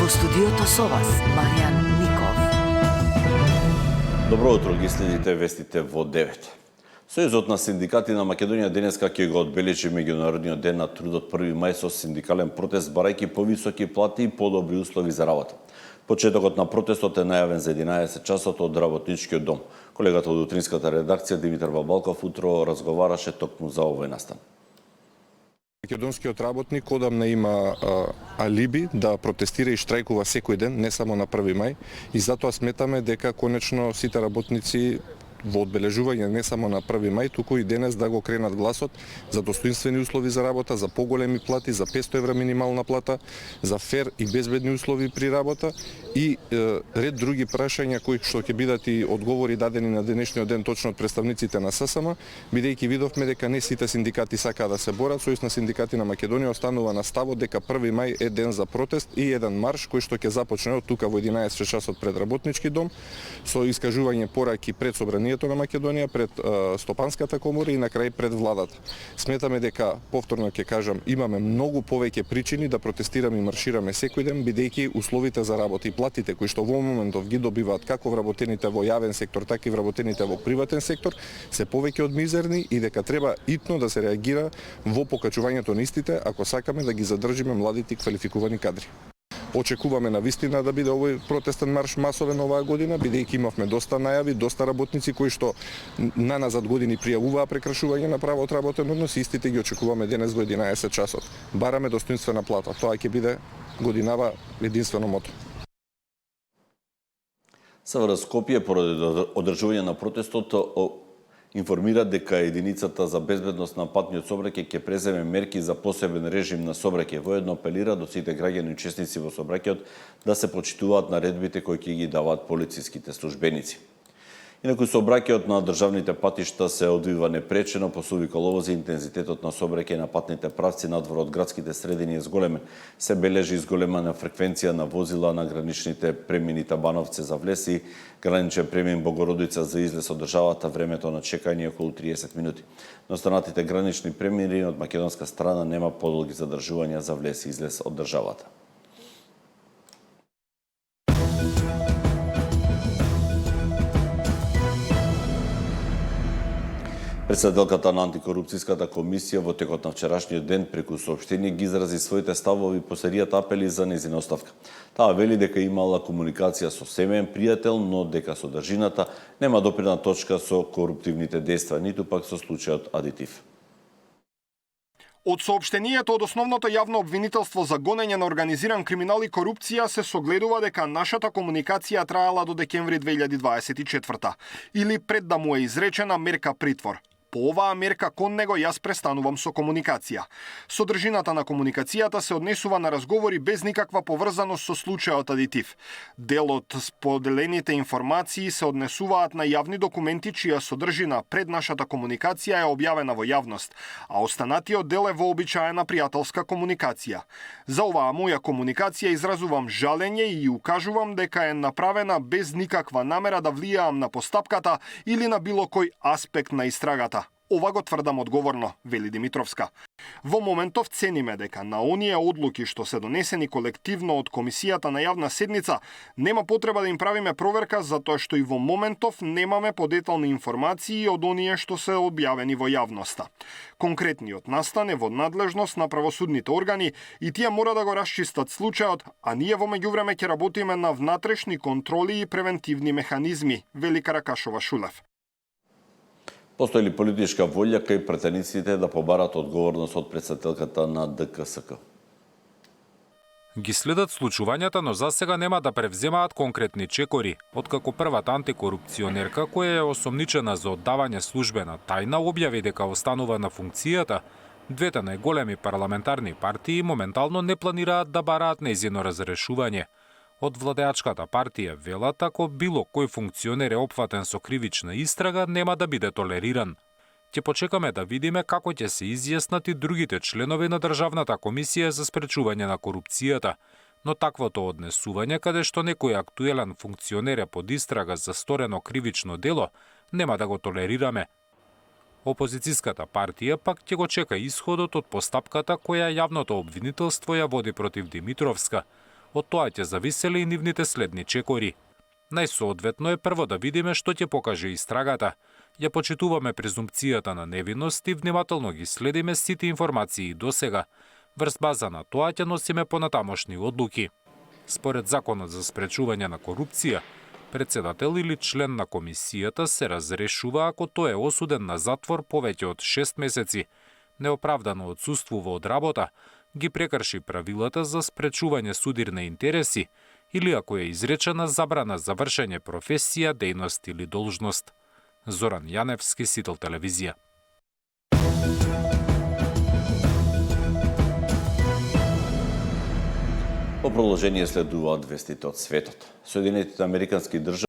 студиото со вас, Маријан Ников. Добро утро, ги следите вестите во 9. Сојузот на синдикати на Македонија денеска ќе го одбележи меѓународниот ден на трудот 1 мај со синдикален протест барајќи повисоки плати и подобри услови за работа. Почетокот на протестот е најавен за 11 часот од работничкиот дом. Колегата од утринската редакција Димитар Бабалков утро разговараше токму за овој настан. Македонскиот работник одамна има алиби да протестира и штрајкува секој ден, не само на 1 мај, и затоа сметаме дека конечно сите работници во одбележување не само на 1 мај, туку и денес да го кренат гласот за достоинствени услови за работа, за поголеми плати, за 500 евра минимална плата, за фер и безбедни услови при работа и ред други прашања кои што ќе бидат и одговори дадени на денешниот ден точно од представниците на ССМ, бидејќи видовме дека не сите синдикати сакаат да се борат. Сојуз на синдикати на Македонија останува на ставот дека 1 мај е ден за протест и еден марш кој што ќе започне од тука во 11 часот пред работнички дом со искажување пораки пред собранието на Македонија, пред Стопанската комора и на крај пред владата. Сметаме дека, повторно ќе кажам, имаме многу повеќе причини да протестираме и маршираме секој ден, бидејќи условите за работа и платите кои што во моментов ги добиваат како вработените во јавен сектор, така и вработените во приватен сектор, се повеќе од мизерни и дека треба итно да се реагира во покачувањето на истите ако сакаме да ги задржиме младите и квалификувани кадри. Очекуваме на вистина да биде овој протестен марш масовен оваа година, бидејќи имавме доста најави, доста работници кои што наназад години пријавуваа прекршување на право од работен однос, истите ги очекуваме денес во 11 часот. Бараме достоинствена плата, тоа ќе биде годинава единствено мото. СВР Скопје поради одржување на протестот информира дека единицата за безбедност на патниот сообраќај ќе преземе мерки за посебен режим на сообраќај. Воедно апелира до сите граѓани и учесници во сообраќајот да се почитуваат наредбите кои ќе ги даваат полициските службеници. Инаку сообраќајот на државните патишта се одвива непречено по суви коловози. Интензитетот на сообраќај на патните правци надвор од градските средини е зголемен. Се бележи изголемена фреквенција на возила на граничните премини Табановци за влез и граничен премин Богородица за излез од државата. Времето на чекање е околу 30 минути. На останатите гранични премини од македонска страна нема подолги задржувања за влез и излез од државата. Председателката на антикорупцијската комисија во текот на вчерашниот ден преку соопштение ги изрази своите ставови по серијата апели за нејзина оставка. Таа вели дека имала комуникација со семеен пријател, но дека содржината нема допирна точка со коруптивните дејства, ниту пак со случајот Адитив. Од соопштението од основното јавно обвинителство за гонење на организиран криминал и корупција се согледува дека нашата комуникација траела до декември 2024 или пред да му е изречена мерка притвор. По оваа мерка кон него јас престанувам со комуникација. Содржината на комуникацијата се однесува на разговори без никаква поврзаност со случајот Адитив. Дел од споделените информации се однесуваат на јавни документи чија содржина пред нашата комуникација е објавена во јавност, а останатиот дел е вообичаена пријателска комуникација. За оваа моја комуникација изразувам жалење и укажувам дека е направена без никаква намера да влијаам на постапката или на било кој аспект на истрагата. Ова го тврдам одговорно, вели Димитровска. Во моментов цениме дека на оние одлуки што се донесени колективно од Комисијата на јавна седница, нема потреба да им правиме проверка затоа што и во моментов немаме подетални информации од оние што се објавени во јавноста. Конкретниот настан е во надлежност на правосудните органи и тие мора да го расчистат случајот, а ние во меѓувреме ќе работиме на внатрешни контроли и превентивни механизми, вели Каракашова Шулев. Постои ли политичка волја кај претениците да побарат одговорност од председателката на ДКСК? Ги следат случувањата, но засега нема да превземаат конкретни чекори, откако првата антикорупционерка, која е осомничена за оддавање службена тајна, објави дека останува на функцијата, двете најголеми парламентарни партии моментално не планираат да бараат нејзино разрешување. Од владеачката партија велат ако било кој функционер е опфатен со кривична истрага, нема да биде толериран. Ќе почекаме да видиме како ќе се изјаснат и другите членови на Државната комисија за спречување на корупцијата, но таквото однесување каде што некој актуелен функционер е под истрага за сторено кривично дело, нема да го толерираме. Опозицијската партија пак ќе го чека исходот од постапката која јавното обвинителство ја води против Димитровска. Од тоа ќе зависеле и нивните следни чекори. Најсоодветно е прво да видиме што ќе покаже истрагата. Ја почитуваме презумпцијата на невиност и внимателно ги следиме сите информации досега. Врз база на тоа ќе носиме понатамошни одлуки. Според Законот за спречување на корупција, председател или член на комисијата се разрешува ако тој е осуден на затвор повеќе од 6 месеци, неоправдано отсуствува од работа, ги прекрши правилата за спречување судирни интереси или ако е изречена забрана за вршење професија, дејност или должност. Зоран Јаневски, Сител телевизија. По продолжение следуваат вестите од светот. Соединетите американски држави